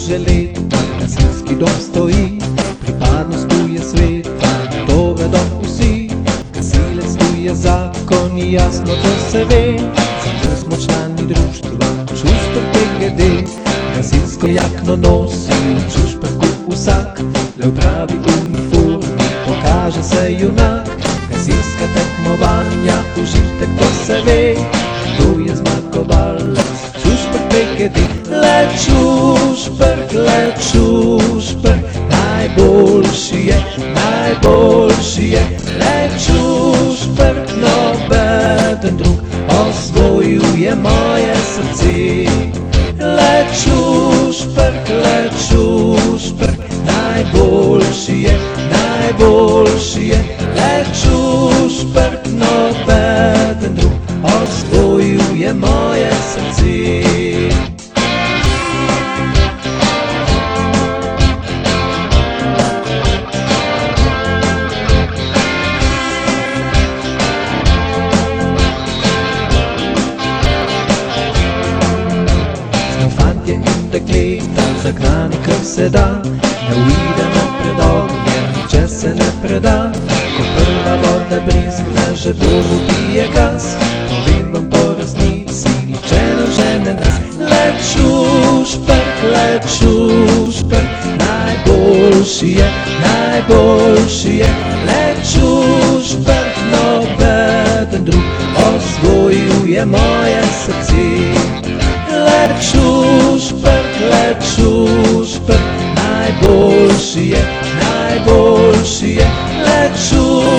že leta, gasilski dom stoji, pripadnost tu je sveta, to vedo vsi. Gasilec tu je zakon, jasno to se ve, zato smo člani društva Šušper PGD. Gasilsko jakno nosi v Šušperku vsak, le v pravi uniformi pokaže se junak. Gasilska tekmovanja, užitek to se ve, tu je zmagovalec Šušper PGD. Let Šušperk, let Šušperk, najboljši je, najboljši je. Let Šušperk, nobeden drug, osvojil je moje srce. Let Šušperk, najboljši je, najboljši je. Let Šušperk, nobeden drug, osvojil je moje srce. Fantje in dekleta, zagnani kar se da, ne uide na predognje, če se ne preda. Ko prva voda brizgne, že domu pije gas, povem vam po resnici, niče ne žene nas. Let Šušperk, najboljši je, najboljši je. Let Šušperk, nobeden drug, osvojil je moje srce. Let Šušperk, najboljši je, najboljši je. Let Šušperk,